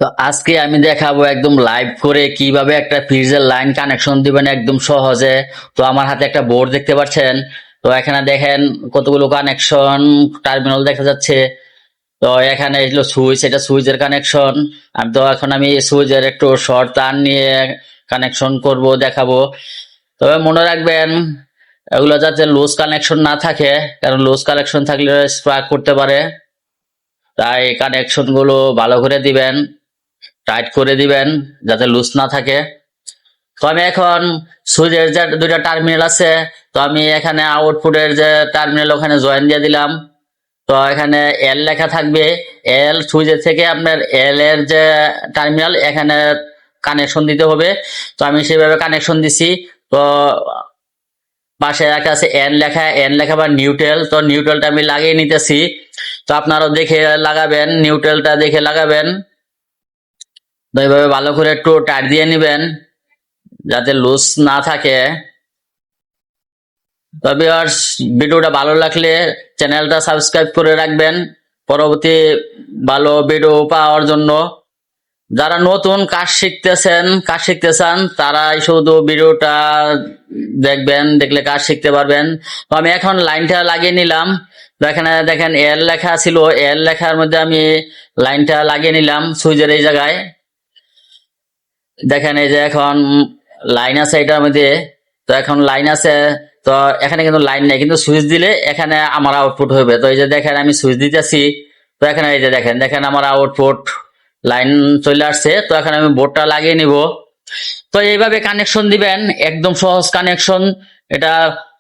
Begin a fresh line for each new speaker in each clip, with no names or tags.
তো আজকে আমি দেখাবো একদম লাইভ করে কিভাবে একটা ফ্রিজের লাইন কানেকশন দিবেন একদম সহজে। তো আমার হাতে একটা বোর্ড দেখতে পাচ্ছেন। তো এখানে দেখেন কতগুলো কানেকশন টার্মিনাল দেখা যাচ্ছে। তো এখানে এগুলো সুইচ, এটা সুইচের কানেকশন। আমি সুইচের একটু শর্ট তার নিয়ে কানেকশন করব, দেখাবো। তবে মনে রাখবেন এগুলো যাতে লুজ কানেকশন না থাকে, কারণ লুজ কানেকশন থাকলে স্পার্ক করতে পারে। তাই কানেকশন গুলো ভালো করে দিবেন, টাইট করে দিবেন যাতে লুজ না থাকে। তো আমি এখন সুইচের যে দুইটা টার্মিনাল আছে, তো আমি এখানে আউটপুটের যে টার্মিনাল ওখানে জয়েন দিয়ে দিলাম। তো এখানে এল লেখা থাকবে। এল সুইচের থেকে আপনার এল এর যে টার্মিনাল এখানে কানেকশন দিতে হবে। তো আমি সেভাবে কানেকশন দিছি। তো পাশে একটা আছে এন লেখা, এন লেখা বা নিউট্রাল। তো নিউট্রালটা আমি লাগিয়ে নিতেছি। তো আপনারাও দেখে লাগাবেন, নিউট্রালটা দেখে লাগাবেন। তো এইভাবে ভালো করে একটু টাইট দিয়ে নিবেন যাতে লুজ না থাকে। তো ভিউয়ার্স, ভিডিওটা ভালো লাগলে চ্যানেলটা সাবস্ক্রাইব করে রাখবেন পরবর্তী ভালো ভিডিও পাওয়ার জন্য। যারা নতুন কাজ শিখতে চান তারাই শুধু ভিডিওটা দেখবেন, দেখলে কাজ শিখতে পারবেন। তো আমি এখন লাইনটা লাগিয়ে নিলাম। তো এখানে দেখেন এল লেখা ছিল, এল লেখার মধ্যে আমি লাইনটা লাগিয়ে নিলাম সুইচের এই জায়গায়। দেখেন এই যে এখন লাইন আছে এটার মধ্যে। তো এখন লাইন আছে। তো এখানে কিন্তু লাইন নেই, কিন্তু সুইচ দিলে এখানে আমার আউটপুট হবে। তো এই যে দেখেন আমি সুইচ দিতেছি। তো এখানে এই যে দেখেন দেখেন আমার আউটপুট লাইন চলে আসছে। তো এখন আমি বোর্ডটা লাগিয়ে নিব। তো এইভাবে কানেকশন দিবেন, একদম সহজ কানেকশন। এটা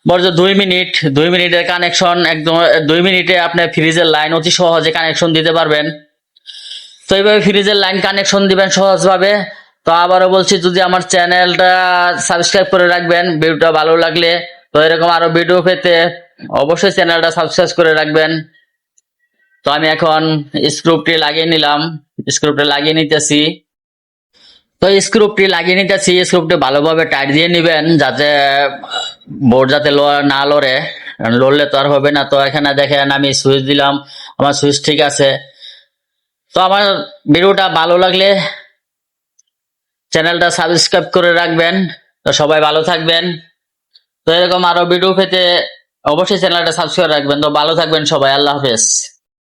বড় 2 মিনিট, 2 মিনিটের কানেকশন। একদম 2 মিনিটে আপনি ফ্রিজের লাইন অতি সহজে কানেকশন দিতে পারবেন। তো এইভাবে ফ্রিজের লাইন কানেকশন দিবেন সহজভাবে। তো আবারও বলছি, যদি আমার চ্যানেলটা সাবস্ক্রাইব করে রাখবেন ভিডিওটা ভালো লাগলে। তো এরকম আরো ভিডিও পেতে অবশ্যই চ্যানেলটা সাবস্ক্রাইব করে রাখবেন। তো আমি এখন স্ক্রুপটি লাগিয়ে নিলাম, স্ক্রুপটি লাগিয়ে নিতেছি। তো স্ক্রুপটি লাগিয়ে নিতেছি, স্ক্রুপটি ভালোভাবে টাইট দিয়ে নিবেন যাতে বোর্ড যাতে না লড়ে। লড়লে তো আর হবে না। তো এখানে দেখেন আমি সুইচ দিলাম, আমার সুইচ ঠিক আছে। তো আমার ভিডিওটা ভালো লাগলে চ্যানেলটা সাবস্ক্রাইব করে রাখবেন। তো সবাই ভালো থাকবেন। তো এরকম আরো ভিডিও পেতে অবশ্যই চ্যানেলটা সাবস্ক্রাইব রাখবেন। তো ভালো থাকবেন সবাই, আল্লাহ হাফেজ।